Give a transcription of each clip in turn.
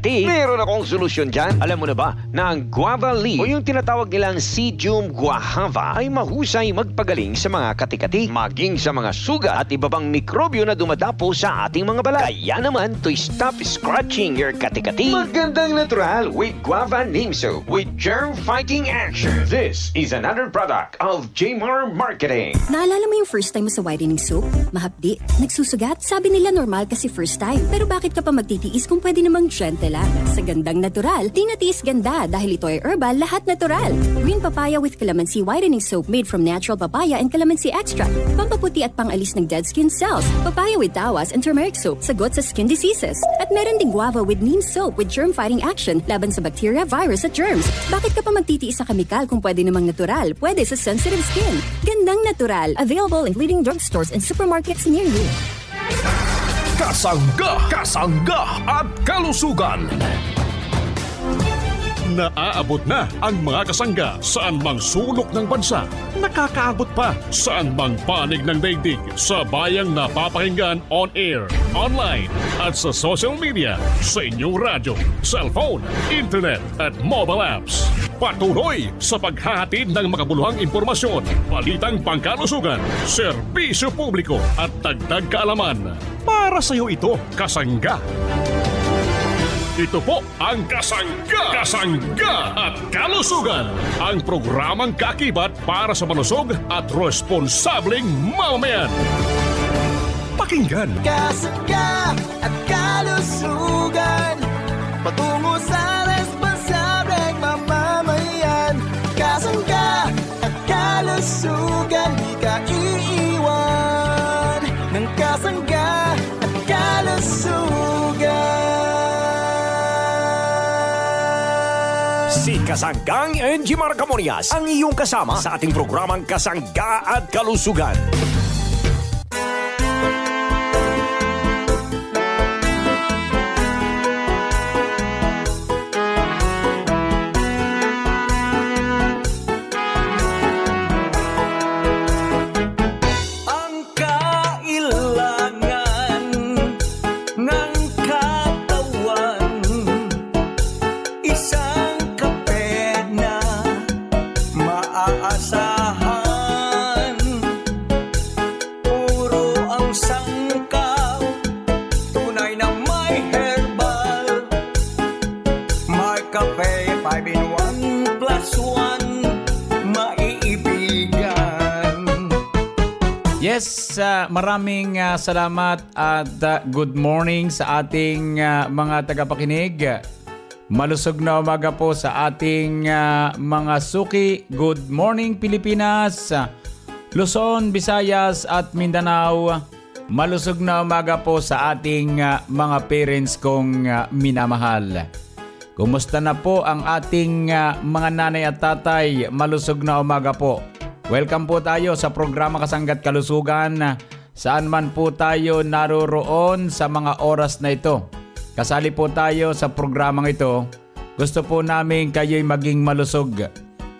Katikati? Meron akong solusyon dyan. Alam mo na ba na ang guava leaf o yung tinatawag nilang Psyllium guajava ay mahusay magpagaling sa mga katikati, maging sa mga sugat at iba pang mikrobyo na dumadapo sa ating mga balat. Kaya naman, to stop scratching your katikati, magandang natural with guava neem soap with germ-fighting action. This is another product of Jmar Marketing. Naalala mo yung first time mo sa whitening soap? Mahapdi, nagsusugat? Sabi nila normal kasi first time. Pero bakit ka pa magtitiis kung pwede namang gentle lang? Sa gandang natural, di natiis ganda dahil ito ay herbal, lahat natural. Green papaya with calamansi whitening soap made from natural papaya and calamansi extract. Pampaputi at pangalis ng dead skin cells. Papaya with tawas and turmeric soap, sagot sa skin diseases. At meron ding guava with neem soap with germ-fighting action laban sa bacteria, virus at germs. Bakit ka pa magtitiis sa kemikal kung pwede namang natural? Pwede sa sensitive skin. Gandang natural. Available in leading drugstores and supermarkets near you. Kasangga at kalusugan. Naaabot na ang mga kasangga saan mang sulok ng bansa. Nakakaabot pa saan mang panig ng daigdig sa bayang napapakinggan on air, online at sa social media, sa inyong radyo, cellphone, internet at mobile apps. Patuloy sa paghahatid ng makabuluhang impormasyon, balitang pangkalusugan, serbisyo publiko at dagdag kaalaman. Para sa iyo ito, Kasangga. Ito po ang Kasangga at Kalusugan, ang programang kaakibat para sa malusog at responsableng mamamayan. Pakinggan. Kasangga at Kalusugan, patungo sa responsableng mamamayan. Kasangga at Kalusugan, di ka iiwan ng Kasangga at Kalusugan. Si Kasanggang NG Marcamonias ang iyong kasama sa ating programang Kasangga at Kalusugan. Yes, maraming salamat at good morning sa ating mga tagapakinig. Malusog na umaga po sa ating mga suki. Good morning Pilipinas, Luzon, Visayas at Mindanao. Malusog na umaga po sa ating mga parents kong minamahal. Kumusta na po ang ating mga nanay at tatay? Malusog na umaga po. Welcome po tayo sa programa Kasangga't Kalusugan, saan man po tayo naroroon sa mga oras na ito. Kasali po tayo sa programang ito. Gusto po namin kayo'y maging malusog.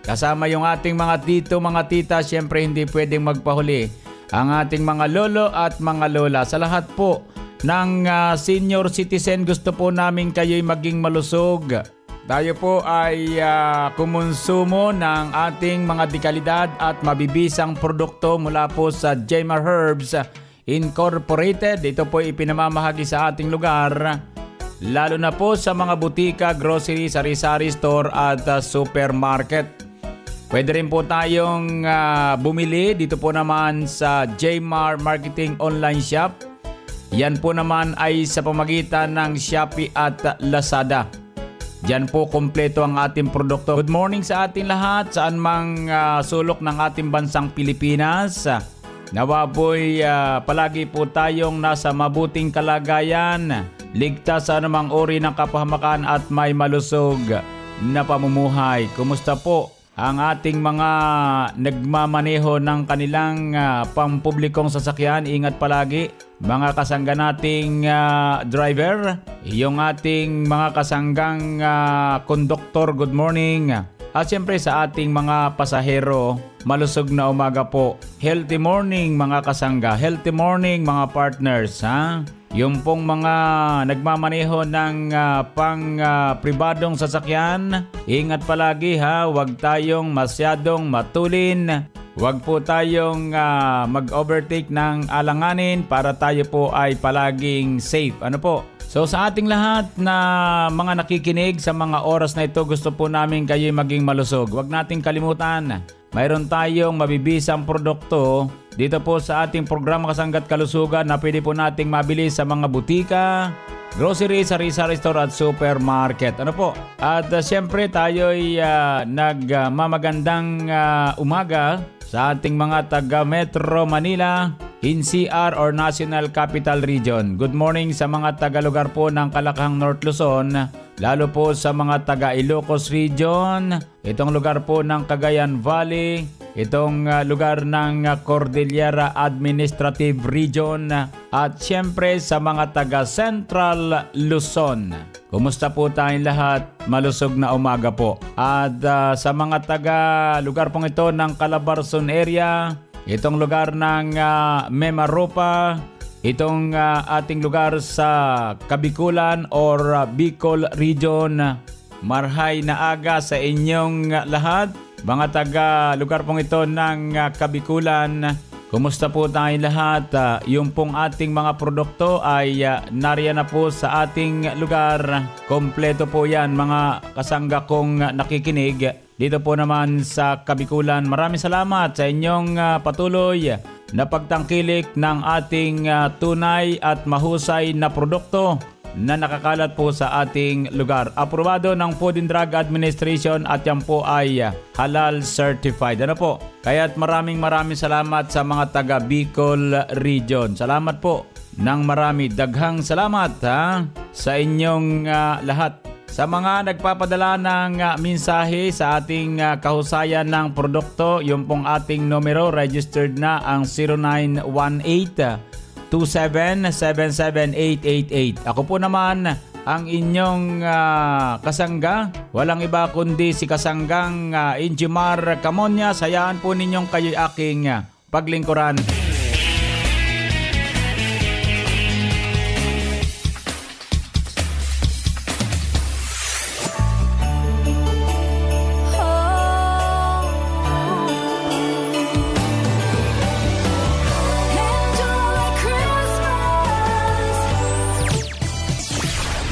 Kasama yung ating mga tito, mga tita, siyempre hindi pwedeng magpahuli. Ang ating mga lolo at mga lola. Sa lahat po ng senior citizen, gusto po namin kayo'y maging malusog. Tayo po ay kumonsumo ng ating mga dekalidad at mabibisang produkto mula po sa Jmar Herbs Incorporated. Ito po ipinamamahagi sa ating lugar, lalo na po sa mga butika, grocery, sari-sari store at supermarket. Pwede rin po tayong bumili dito po naman sa Jmar Marketing Online Shop. Yan po naman ay sa pamagitan ng Shopee at Lazada. Diyan po kompleto ang ating produkto. Good morning sa ating lahat, saan mang sulok ng ating bansang Pilipinas. Nawa po'y palagi po tayong nasa mabuting kalagayan, ligtas sa anumang uri ng kapahamakan at may malusog na pamumuhay. Kumusta po ang ating mga nagmamaneho ng kanilang pampublikong sasakyan? Ingat palagi mga kasangga nating driver, yung ating mga kasanggang konduktor, good morning. At siyempre sa ating mga pasahero, malusog na umaga po. Healthy morning mga kasangga, healthy morning mga partners. yung pong mga nagmamaneho ng pribadong sasakyan, ingat palagi ha, huwag tayong masyadong matulin. Huwag po tayong mag-overtake ng alanganin para tayo po ay palaging safe. Ano po? So sa ating lahat na mga nakikinig sa mga oras na ito, gusto po namin kayo maging malusog. Huwag nating kalimutan, mayroon tayong mabibisang produkto dito po sa ating programa Kasangga't Kalusugan na pwede po nating mabili sa mga butika, grocery, sari-sari store at supermarket. Ano po? At siyempre tayo'y nagmamagandang umaga sa ating mga taga Metro Manila, NCR or National Capital Region. Good morning sa mga taga-lugar po ng Kalakahang North Luzon, lalo po sa mga taga Ilocos Region, itong lugar po ng Cagayan Valley, itong lugar ng Cordillera Administrative Region, at siyempre sa mga taga Central Luzon. Kumusta po tayong lahat? Malusog na umaga po. At sa mga taga lugar pong ito ng Calabarzon area, itong lugar ng Memaropa, itong ating lugar sa Kabikulan or Bicol Region, marhay na aga sa inyong lahat. Mga taga lugar pong ito ng Kabikulan, kumusta po tayong lahat? Yung pong ating mga produkto ay nariyan na po sa ating lugar. Kompleto po yan mga kasangga kong nakikinig. Dito po naman sa Kabikulan, maraming salamat sa inyong patuloy na pagtangkilik ng ating tunay at mahusay na produkto na nakakalat po sa ating lugar. Aprobado ng Food and Drug Administration at yan po ay halal certified. Ano po? Kaya't maraming salamat sa mga taga Bicol Region. Salamat po ng marami. Daghang salamat sa inyong lahat. Sa mga nagpapadala ng mensahe sa ating kahusayan ng produkto, yung pong ating numero registered na ang 0918-2777888. Ako po naman ang inyong kasangga. Walang iba kundi si kasanggang Injimar Camonias. Hayaan po ninyong kayo'y aking paglingkuran.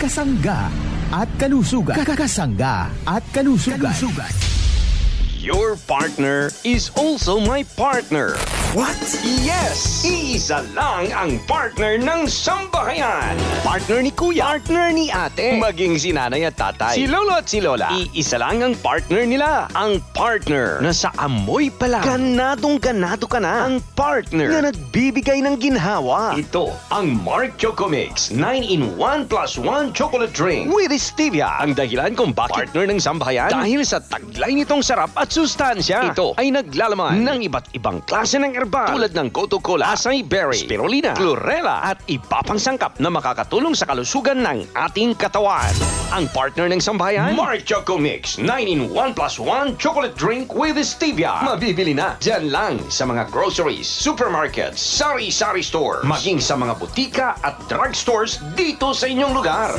Kasangga at Kalusugan. Kasangga at Kalusugan. Your partner is also my partner. What? Yes! Iisa lang ang partner ng sambahayan. Partner ni kuya, partner ni ate, maging si nanay at tatay, si lolo at si lola. Iisa lang ang partner nila. Ang partner na sa amoy pa lang, ganadong-ganado ka na. Ang partner na nagbibigay ng ginhawa. Ito ang Mark Choco Mix 9-in-1 plus 1 chocolate drink with stevia. Ang dahilan kung bakit partner ng sambahayan, dahil sa taglay nitong sarap at sustansya. Ito ay naglalaman ng iba't ibang klase ng herbal tulad ng Goto Cola, Acai Berry, Spirulina, Chlorella at iba pang sangkap na makakatulong sa kalusugan ng ating katawan. Ang partner ng sambahayan, Mark Choco Mix 9-in-1 plus 1 chocolate drink with stevia. Mabibili na dyan lang sa mga groceries, supermarkets, sari-sari stores, maging sa mga butika at drugstores dito sa inyong lugar.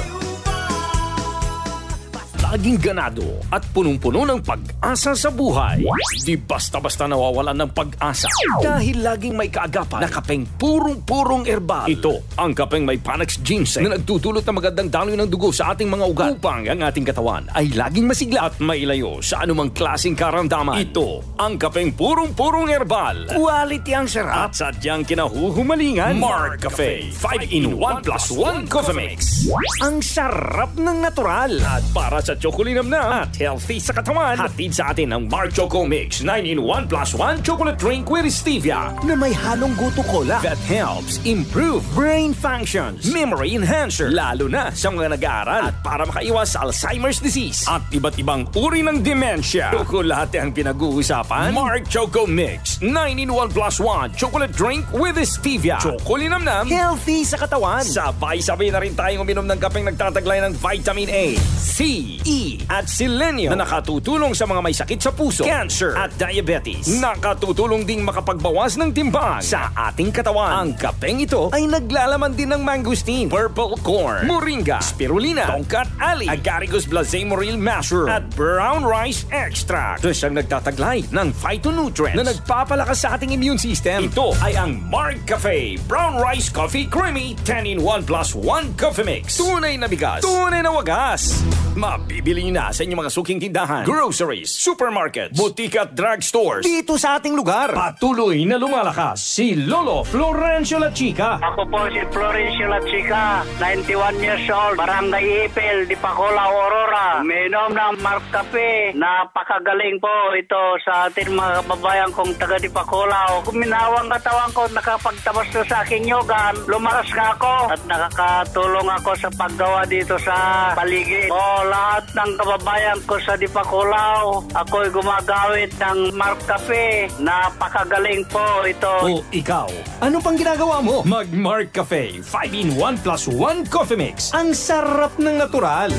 Laging ganado at punong-puno ng pag-asa sa buhay. Di basta-basta nawawalan ng pag-asa dahil laging may kaagapan na kapeng purong-purong herbal. Ito ang kapeng may Panax Ginseng na nagtutulot ng magandang daloy ng dugo sa ating mga ugat upang ang ating katawan ay laging masigla at mailayo sa anumang klaseng karamdaman. Ito ang kapeng purong-purong herbal. Quality ang sarap at sadyang kinahuhumalingan. Mark Cafe 5-in-1 plus 1 Coffee Mix. Ang sarap ng natural at para sa chocolinam na at healthy sa katawan. Hatid sa atin ang Mark Choco Mix 9-in-1 plus 1 chocolate drink with stevia na may halong Goto Cola that helps improve brain functions, memory enhancer, lalo na sa mga nag-aaral at para makaiwas sa Alzheimer's disease at iba't ibang uri ng dementia. Kung lahat ang pinag-uusapan, Mark Choco Mix 9-in-1 plus 1 chocolate drink with stevia. Chocolinam na, healthy sa katawan. Sabay-sabay na rin tayong uminom ng kapeng nagtataglay ng vitamin A, C, E at Selenium na nakatutulong sa mga may sakit sa puso, cancer at diabetes. Nakatutulong ding makapagbawas ng timbang sa ating katawan. Ang kapeng ito ay naglalaman din ng mangosteen, purple corn, moringa, spirulina, tongkat ali, agaricus blazemoril mushroom at brown rice extract. Ito siyang nagtataglay ng phytonutrients na nagpapalakas sa ating immune system. Ito ay ang Mark Cafe Brown Rice Coffee Creamy 10-in-1 plus 1 Coffee Mix. Tunay na bigas, tunay na wagas. Mabibili na sa inyong mga suking tindahan, groceries, supermarkets, butika at drugstores dito sa ating lugar. Patuloy na lumalakas si Lolo Florencio La Chica. Ako po si Florencio La Chica, 91 years old, Barangay Ipil, Dipakula, Aurora. Uminom ng Mark Cafe. Napakagaling po ito sa ating mga kababayan kong taga Dipakula. Kuminawang katawan ko, nakapagtabas na sa aking yogan. Lumakas nga ako at nakakatulong ako sa paggawa dito sa paligid. Lahat ng kababayan ko sa Dipakulaw, ako'y gumagamit ng Mark Cafe. Napakagaling po ito. O ikaw, ano pang ginagawa mo? Mag Mark Cafe 5-in-1 plus 1 Coffee Mix. Ang sarap ng natural.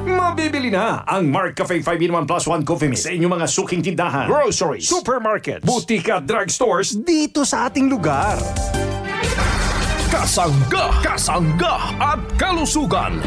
Mabibili na ang Mark Cafe 5-in-1 plus 1 Coffee Mix sa inyong mga suking tindahan, groceries, supermarkets, butika, drugstores dito sa ating lugar. Kasangga at kalusugan.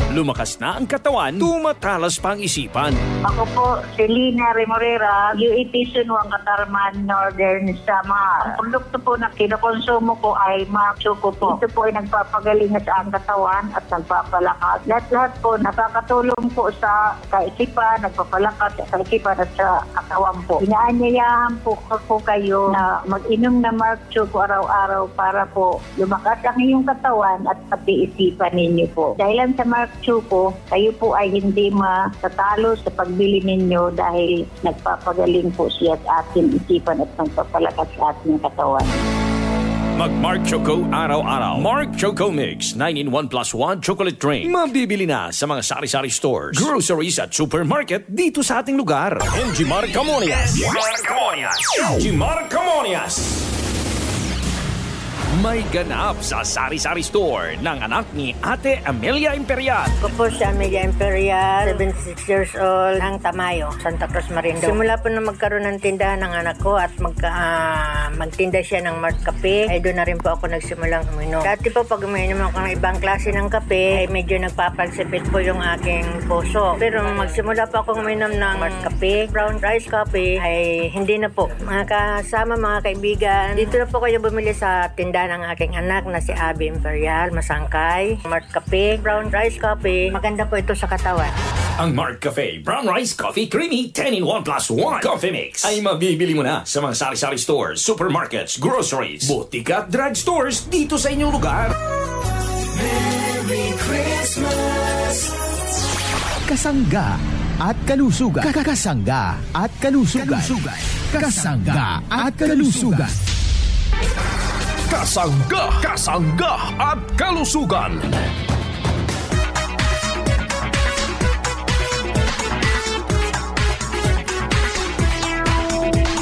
Lumakas na ang katawan, tumatalas pa ang isipan. Ako po, si Lina Remorera, UET Sunwang Katarman, Northern Samar. Ang produkto po na kinukonsumo ko ay Mark Choco po. Ito po ay nagpapagaling sa ang katawan at nagpapalakas. Lahat-lahat po nakakatulong po sa kaisipan, nagpapalakas sa kaisipan at sa katawan po. Inaanyayahan po kayo na mag-inom na Mark Choco araw-araw para po lumakas ang iyong katawan at pati isipan ninyo po. Dahilan sa Mark Choco, kayo po ay hindi matatalo sa pagbili ninyo dahil nagpapagaling po siya sa ating isipan at nagpapalakas sa ating katawan. Mag Mark Choco araw-araw. Mark Choco Mix 9-in-1 plus 1 chocolate drink. Mabibili na sa mga sari-sari stores, groceries at supermarket dito sa ating lugar. MG Marcamonias. MG Marcamonias. May ganap sa sari-sari store ng anak ni Ate Amelia Imperial. Ako po si Amelia Imperial, 76 years old, ng Tamayo, Santa Cruz, Marinduque. Simula po na magkaroon ng tindahan ng anak ko at magtinda siya ng Mark Cafe, ay doon na rin po ako nagsimulang uminom. Dati po pag uminom ako ng ibang klase ng kape, ay medyo nagpapalsipit po yung aking puso. Pero magsimula po ako uminom ng Mark Cafe, brown rice coffee, ay hindi na po. Mga kasama, mga kaibigan, dito na po kayo bumili sa tindahan ng aking anak na si Abby Imperial, Masangkay, Mark Cafe, brown rice coffee. Maganda po ito sa katawan. Ang Mark Cafe Brown Rice Coffee Creamy 10-in-1 plus 1 Coffee Mix ay mabibili mo na sa mga sari-sari stores, supermarkets, groceries, butika at drugstores dito sa inyong lugar. Merry Christmas! Kasangga at kalusugan. Kasangga at kalusugan. Kasangga at kalusugan. Kasangga at kalusugan.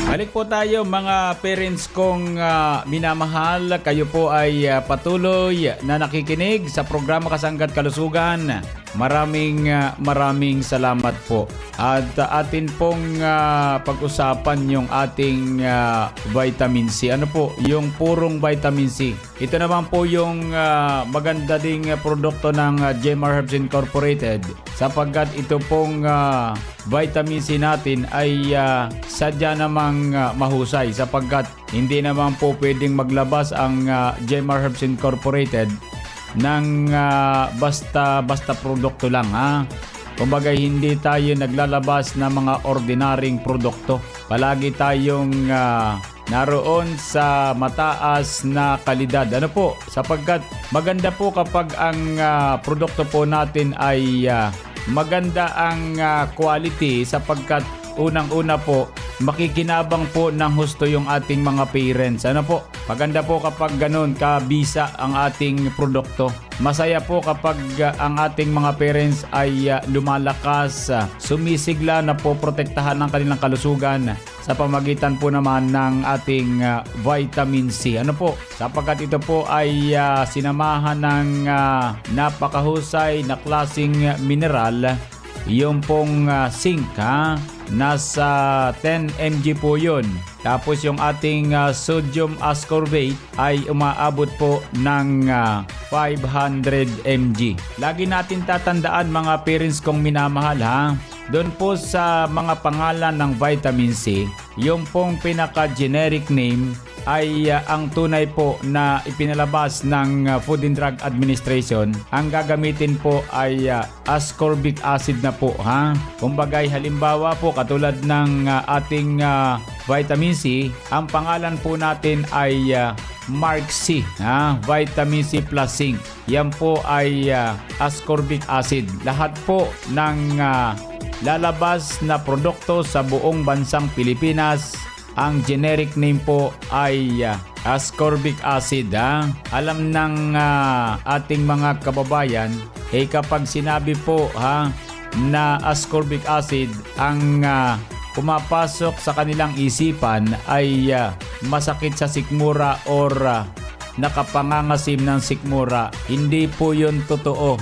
Balik po tayo mga parents kong minamahal. Kayo po ay patuloy na nakikinig sa programa Kasangga at Kalusugan. Maraming salamat po. At atin pong pag-usapan yung ating vitamin C. Ano po? Yung purong vitamin C. Ito naman po yung maganda ding produkto ng Jemar Herbs Incorporated, sapagkat ito pong vitamin C natin ay sadya namang mahusay, sapagkat hindi naman po pwedeng maglabas ang Jemar Herbs Incorporated ng basta produkto lang, ha. Kumbaga hindi tayo naglalabas ng mga ordinaryong produkto. Palagi tayong naroon sa mataas na kalidad. Ano po? Sapagkat maganda po kapag ang produkto po natin ay maganda ang quality, sapagkat unang-una po makikinabang po ng husto yung ating mga parents. Ano po? Maganda po kapag ganun kabisa ang ating produkto. Masaya po kapag ang ating mga parents ay lumalakas, sumisigla na po protektahan ng kanilang kalusugan, sa pamagitan po naman ng ating vitamin C. Ano po? Sapagkat ito po ay sinamahan ng napakahusay na klaseng mineral, yung pong zinc, nasa 10 mg po yun. Tapos yung ating sodium ascorbate ay umaabot po ng 500 mg. Lagi natin tatandaan mga parents kong minamahal, doon po sa mga pangalan ng vitamin C, yung pong pinaka-generic name ay ang tunay po na ipinalabas ng Food and Drug Administration. Ang gagamitin po ay ascorbic acid na po. Kumbagay halimbawa po katulad ng ating vitamin C, ang pangalan po natin ay Mark C, vitamin C plus zinc. Yan po ay ascorbic acid. Lahat po ng lalabas na produkto sa buong bansang Pilipinas, ang generic name po ay ascorbic acid. Alam ng ating mga kababayan, kapag sinabi po na ascorbic acid, ang pumapasok sa kanilang isipan ay masakit sa sikmura or nakapangangasim ng sikmura. Hindi po yun totoo.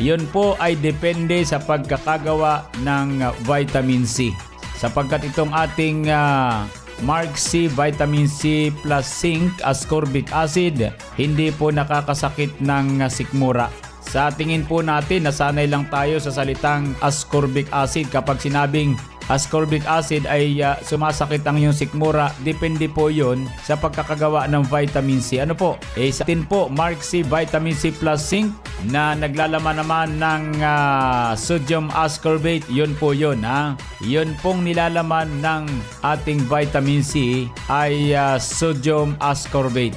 Yun po ay depende sa pagkakagawa ng vitamin C. Sapagkat itong ating Mark C, vitamin C plus zinc, ascorbic acid, hindi po nakakasakit ng sikmura. Sa tingin po natin, nasanay lang tayo sa salitang ascorbic acid. Kapag sinabing ascorbic acid ay sumasakit ang iyong sikmura, depende po yun sa pagkakagawa ng vitamin C. Ano po? Sa atin po, Mark C, vitamin C plus zinc na naglalaman naman ng sodium ascorbate, yun po yun. Yun pong nilalaman ng ating vitamin C ay sodium ascorbate.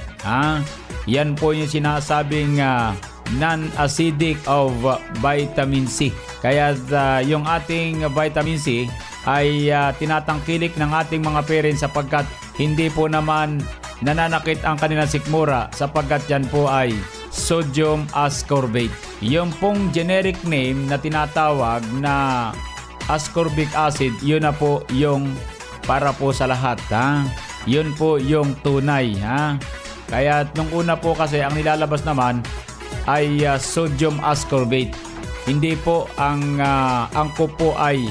Yan po yung sinasabing non-acidic of vitamin C. Kaya yung ating vitamin C ay tinatangkilik ng ating mga parents sapagkat hindi po naman nananakit ang kanilang sikmura sapagkat yan po ay sodium ascorbate. Yung pong generic name na tinatawag na ascorbic acid, yun na po yung para po sa lahat. Yun po yung tunay. Kaya nung una po kasi ang nilalabas naman ay sodium ascorbate. Hindi po ang angkop po ay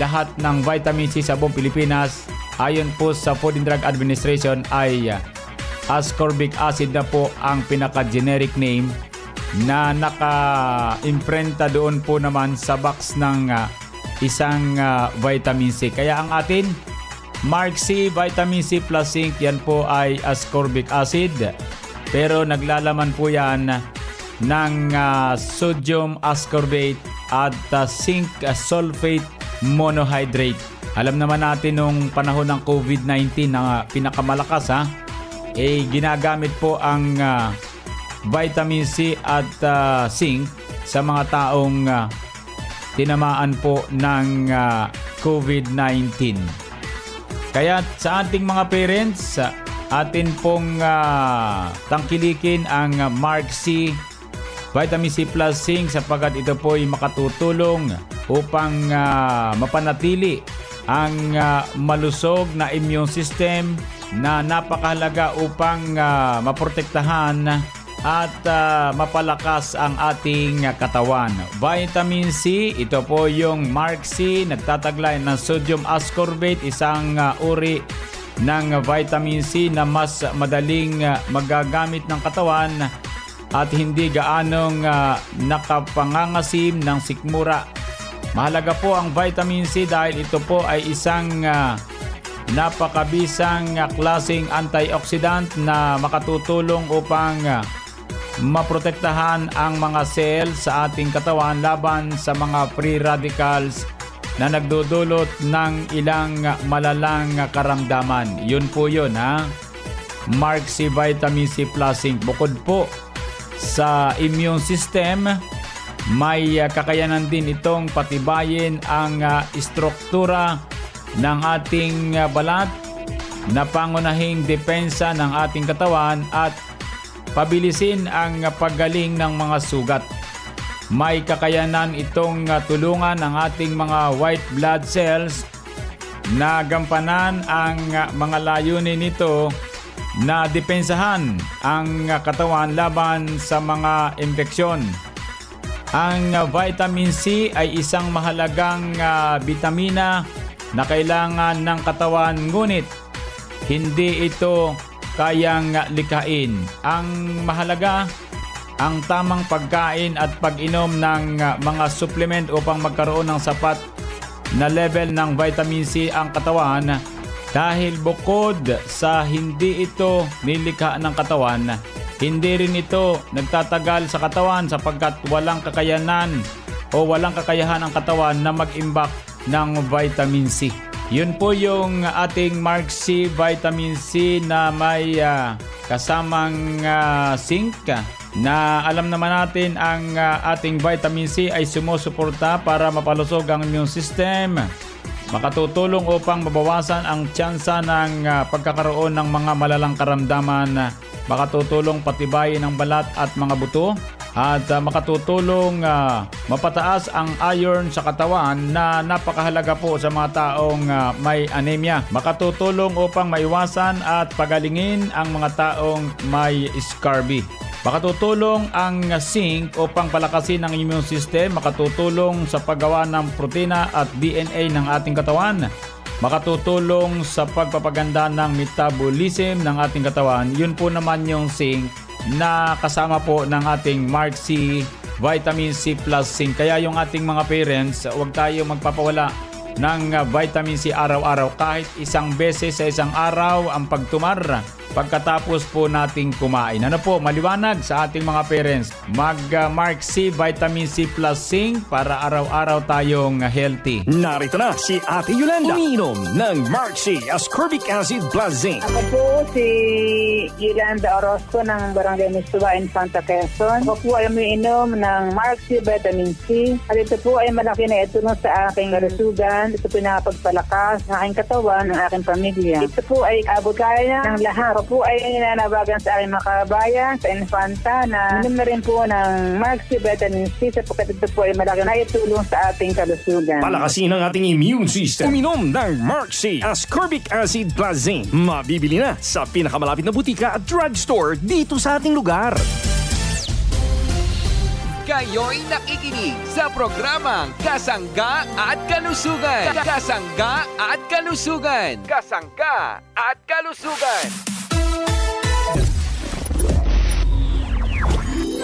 lahat ng vitamin C sa buong Pilipinas ayon po sa Food and Drug Administration ay ascorbic acid na po ang pinaka-generic name na naka-imprenta doon po naman sa box ng isang vitamin C. Kaya ang atin, Mark C, vitamin C plus zinc, yan po ay ascorbic acid. Pero naglalaman po yan ng sodium ascorbate at zinc sulfate monohydrate. Alam naman natin nung panahon ng COVID-19 na pinakamalakas ginagamit po ang vitamin C at zinc sa mga taong tinamaan po ng COVID-19. Kaya sa ating mga parents, atin pong tangkilikin ang Mark C, vitamin C plus zinc sapagkat ito po ay makatutulong upang mapanatili ang malusog na immune system na napakahalaga upang maprotektahan at mapalakas ang ating katawan. Vitamin C, ito po yung Mark C, nagtataglay ng sodium ascorbate, isang uri ng vitamin C na mas madaling magagamit ng katawan at hindi gaanong nakapangangasim ng sikmura. Mahalaga po ang vitamin C dahil ito po ay isang napakabisang klaseng antioxidant na makatutulong upang maprotektahan ang mga cell sa ating katawan laban sa mga free radicals na nagdudulot ng ilang malalang karamdaman. Yun po yun Mark C, vitamin C plus zinc. Bukod po sa immune system, may kakayanan din itong patibayin ang istruktura ng ating balat na pangunahing depensa ng ating katawan at pabilisin ang paggaling ng mga sugat. May kakayanan itong tulungan ang ating mga white blood cells na gampanan ang mga layunin nito na depensahan ang katawan laban sa mga impeksyon. Ang vitamin C ay isang mahalagang bitamina na kailangan ng katawan, ngunit hindi ito kayang likhain. Ang mahalaga, ang tamang pagkain at pag-inom ng mga supplement upang magkaroon ng sapat na level ng vitamin C ang katawan, dahil bukod sa hindi ito nilikha ng katawan, hindi rin ito nagtatagal sa katawan sapagkat walang kakayahan ang katawan na mag-imbak ng vitamin C. Yun po yung ating Mark C vitamin C na may kasamang zinc, na alam naman natin ang ating vitamin C ay sumusuporta para mapalusog ang immune system, makatutulong upang mabawasan ang tsansa ng pagkakaroon ng mga malalang karamdaman, makatutulong patibayin ang balat at mga buto, at makatutulong mapataas ang iron sa katawan na napakahalaga po sa mga taong may anemia. Makatutulong upang maiwasan at pagalingin ang mga taong may scurvy. Makatutulong ang zinc upang palakasin ang immune system, makatutulong sa paggawa ng protina at DNA ng ating katawan, makatutulong sa pagpapaganda ng metabolism ng ating katawan. Yun po naman yung zinc na kasama po ng ating Mark C vitamin C plus zinc. Kaya yung ating mga parents, huwag tayo magpapawala ng vitamin C araw-araw. Kahit isang beses sa isang araw ang pagtumar pagkatapos po nating kumain. Ano po, maliwanag sa ating mga parents, mag-Mark C vitamin C plus zinc para araw-araw tayong healthy. Narito na si Ate Yolanda, umiinom ng Mark C ascorbic acid plus zinc. Ako po si Yolanda Orozco ng Barangay Mistua in Santa Quezon. Ako po ay umiinom ng Mark C vitamin C. At ito po ay malaki na itulong sa aking kalusugan. Ito po nakapagpalakas ng aking katawan, ng aking pamilya. Ito po ay abot kaya ng lahat. Ako po ay nananabagan sa aking mga kabayan, sa Infanta, na minom na rin po ng Mark C vitamin C sapagkat ito po ay malaki na itulong sa ating kalusugan. Palakasin ang ating immune system. Uminom ng Mark C ascorbic acid plus zinc. Mabibili na sa pinakamalapit na butika at drugstore dito sa ating lugar. Kayo'y nakikinig sa programang Kasangga at Kalusugan. Kasangga at Kalusugan. Kasangga at Kalusugan.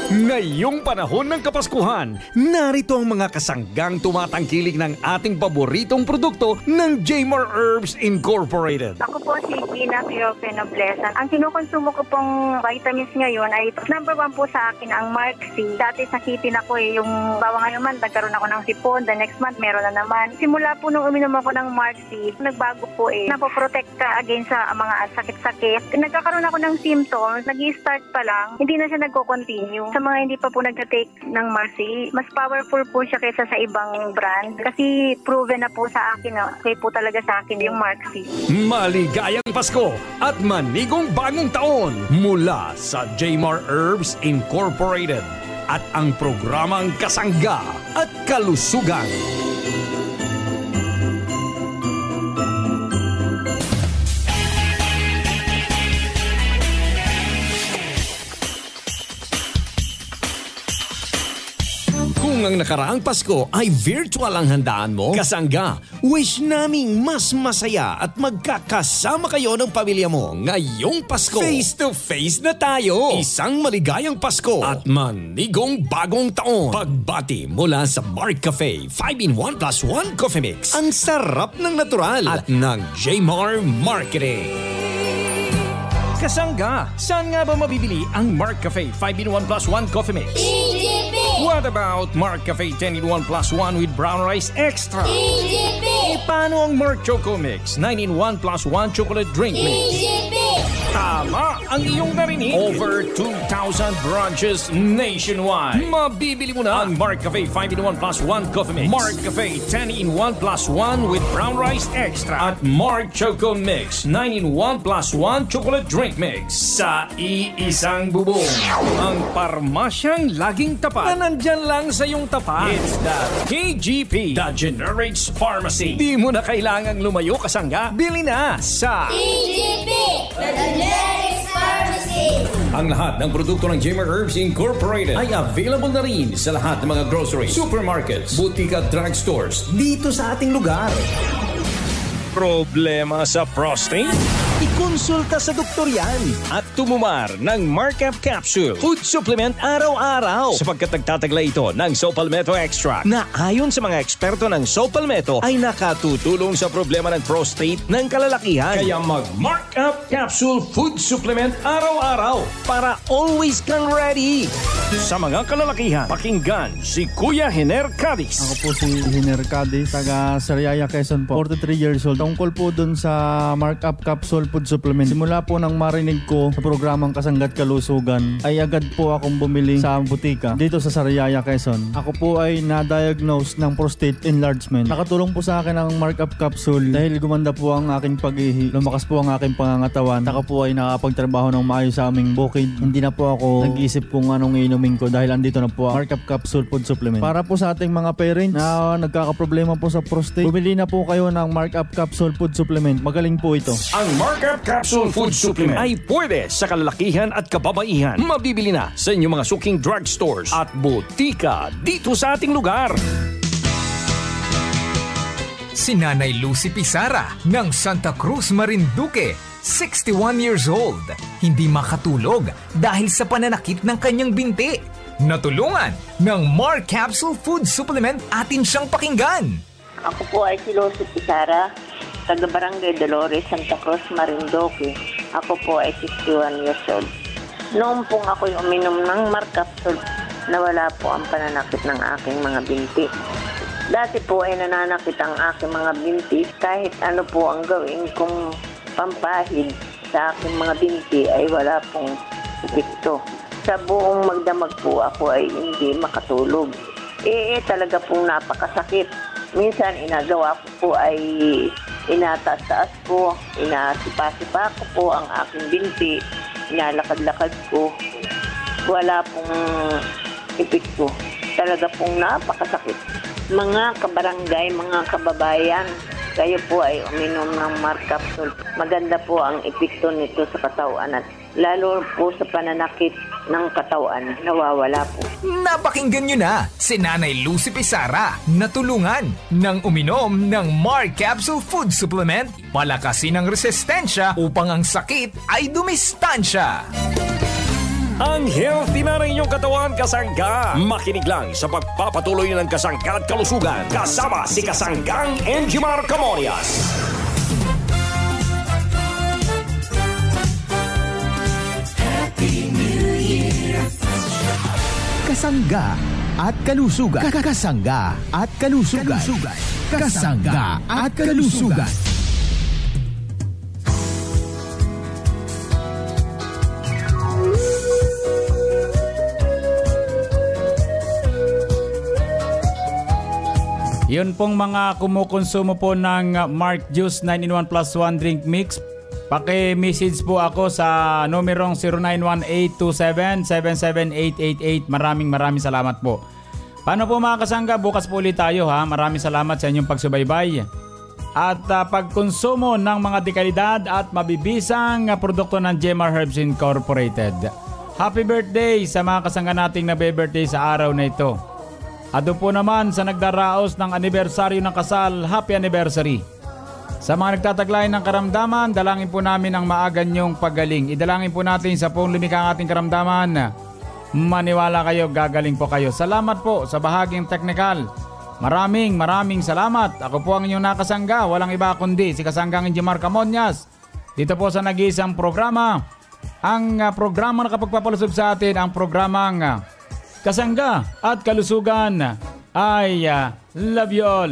Ngayong panahon ng Kapaskuhan, narito ang mga kasanggang tumatangkilik ng ating paboritong produkto ng Jmar Herbs Incorporated. Ako po si Gina Pirope Nobleza. Ang kinukonsumo ko pong vitamins ngayon ay number 1 po sa akin ang Mark C. Dati sakitin ako yung bawa ngayon man, nagkaroon ako ng sipon. The next month, meron na naman. Simula po nung uminom ako ng Mark C, nagbago po napoprotect ka against sa mga sakit-sakit. Nagkakaroon ako ng symptoms, nag-i-start pa lang, hindi na siya nagko-continue. Sa mga hindi pa po nagta-take ng Mark C, mas powerful po siya kaysa sa ibang brand. Kasi proven na po sa akin, okay po talaga sa akin yung Mark C. Maligayang Pasko at manigong bagong taon mula sa Jmar Herbs Incorporated at ang programang Kasangga at Kalusugan. Kung ang nakaraang Pasko ay virtual ang handaan mo, Kasangga, wish naming mas masaya at magkakasama kayo ng pamilya mo ngayong Pasko. Face to face na tayo. Isang maligayang Pasko at manigong bagong taon. Pagbati mula sa Mark Cafe 5-in-1 plus 1 Coffee Mix. Ang sarap ng natural at ng Jmar Marketing. Kasangga, saan nga ba mabibili ang Mark Cafe 5-in-1 plus 1 Coffee Mix? EGP! What about Mark Cafe 10-in-1 plus 1 with brown rice extra? EGP! Paano ang Mark Choco Mix 9-in-1 plus 1 chocolate drink mix? EGP! Tama ang iyong narinig. Over 2,000 branches nationwide. Mabibili mo na ang Mark Cafe 5-in-1 plus 1 coffee mix, Mark Cafe 10-in-1 plus 1 with brown rice extra, at Mark Choco Mix 9-in-1 plus 1 chocolate drink mix sa iisang bubong. Ang parmasyang laging tapat na nandyan lang sa iyong tapat. It's the KGP, the Generics Pharmacy. Di mo na kailangang lumayo, kasangga. Bili na sa KGP, the Generics Pharmacy. Ang lahat ng produkto ng Jimmer Herbs Incorporated ay available na rin sa lahat ng mga grocery, supermarkets, boutique at drugstores dito sa ating lugar. Problema sa prostate? Ikonsulta sa doktor yan at tumumar ng Markup Capsule Food Supplement araw-araw sapagkat nagtataglay ito ng Sopalmeto Extract na ayon sa mga eksperto ng Sopalmeto ay nakatutulong sa problema ng prostate ng kalalakihan. Kaya mag-Markup Capsule Food Supplement araw-araw para always kang ready. Sa mga kalalakihan, pakinggan si Kuya Hiner Cadiz. Ako po si Hiner Cadiz, taga Sariaya, Quezon po. 43 years old. Tungkol po dun sa Markup Capsule Food Supplement. Simula po nang marinig ko sa programang Kasangga't Kalusugan, ay agad po akong bumili sa butika dito sa Sariaya, Quezon. Ako po ay na-diagnose ng prostate enlargement. Nakatulong po sa akin ang Markup Capsule dahil gumanda po ang aking pag-ihi, lumakas po ang aking pangangatawan. Saka po ay nakapagtrabaho ng maayos sa aming bukid. Hindi na po ako nag-isip kung anong inumin ko dahil andito na po ang Markup Capsule Food Supplement. Para po sa ating mga parents na nagkakaproblema po sa prostate, bumili na po kayo ng Markup Capsule Food Supplement. Magaling po ito. Ang Markup Capsule Food Supplement ay pwede sa kalalakihan at kababaihan. Mabibili na sa inyong mga suking drugstores at butika dito sa ating lugar. Si Nanay Lucy Pizarra ng Santa Cruz, Marinduque, 61 years old. Hindi makatulog dahil sa pananakit ng kanyang binti. Natulungan ng Mark Capsule Food Supplement, atin siyang pakinggan. Ako po ay si Lucy Pizarra, taga Barangay Dolores, Santa Cruz, Marinduque. Ako po ay 61 years old. Noong pong ako'y uminom ng Mark Capsule, nawala po ang pananakit ng aking mga binti. Dati po ay nananakit ang aking mga binti. Kahit ano po ang gawin kong pampahid sa aking mga binti ay wala pong epekto. Sa buong magdamag po ako ay hindi makatulog. Talaga pong napakasakit. Minsan inagawa ko po ay inataas-taas ko, inasipa-sipa ko po ang aking binti, inalakad-lakad ko. Wala pong epekto. Talaga pong napakasakit. Mga kabarangay, mga kababayan, kayo po ay uminom ng Mark Capsule. Maganda po ang epekto nito sa katawan at lalo po sa pananakit ng katawan, nawawala po. Napakinggan nyo na si Nanay Lucy Pizarra, natulungan ng uminom ng Mark Capsule Food Supplement. Palakasin ang resistensya upang ang sakit ay dumistansya. Ang healthy na rin yung katawan, kasangga. Makinig lang sa pagpapatuloy ng Kasangga at Kalusugan kasama si Kasanggang Enjimar Camorias. Happy New Year. Kasangga at Kalusugan. Kasangga at Kalusugan. Kasangga at Kalusugan. Yun pong mga kumukonsumo po ng Mark Juice 9-in-1 plus 1 drink mix. Paki-message po ako sa numerong 091827-77888. Maraming salamat po. Paano po mga kasangga? Bukas po ulit tayo ha. Maraming salamat sa inyong pagsubaybay. At pagkonsumo ng mga dekalidad at mabibisang produkto ng Jemar Herbs Incorporated. Happy birthday sa mga kasangga nating nabe-birthday sa araw na ito. At po naman sa nagdaraos ng anibersaryo ng kasal, happy anniversary. Sa mga nagtataglay ng karamdaman, dalangin po namin ang maaga niyong paggaling. Idalangin po natin sa pong lumikha ating karamdaman. Maniwala kayo, gagaling po kayo. Salamat po sa bahaging teknikal. Maraming salamat. Ako po ang inyong nakasangga. Walang iba kundi si Kasanggang Enjimar Camorias. Dito po sa nag-iisang programa. Ang programa na kapagpapalusog sa atin, ang programang Kasangga at Kalusugan. I love you all.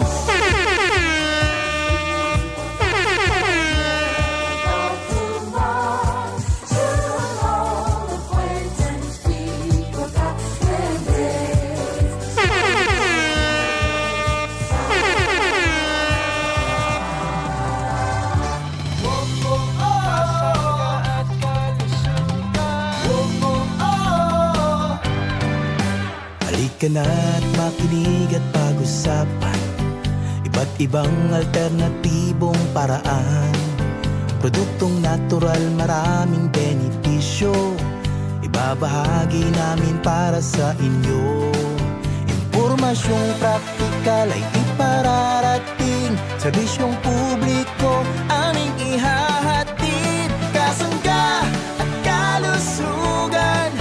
pag-uusapan, iba't ibang alternatibong paraan. Produktong natural, maraming benepisyo, ibabahagi namin para sa inyo. Impormasyong praktikal ay ipararating, serbisyong publiko aming ihahatid. Kasangga at kalusugan,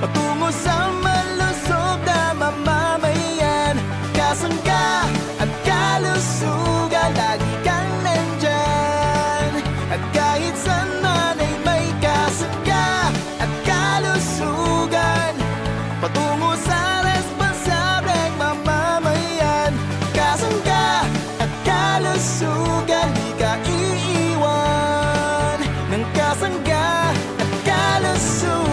patungo sa malusog na mamamayan. Kasangga at kalusugan, lagi kang nandyan. At kahit saan man ay may kasangga at kalusugan, patungo sa responsableng mamamayan. Kasangga at kalusugan, di ka iiwan ng kasangga at kalusugan.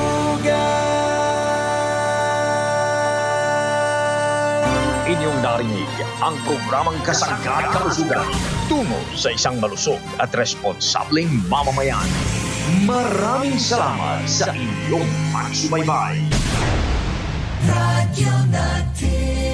Inyong narinig ang programang Kasangga at Kalusugan tungo sa isang malusog at responsableng mamamayan. Maraming salamat sa inyong pagsubaybay. Radyo natin.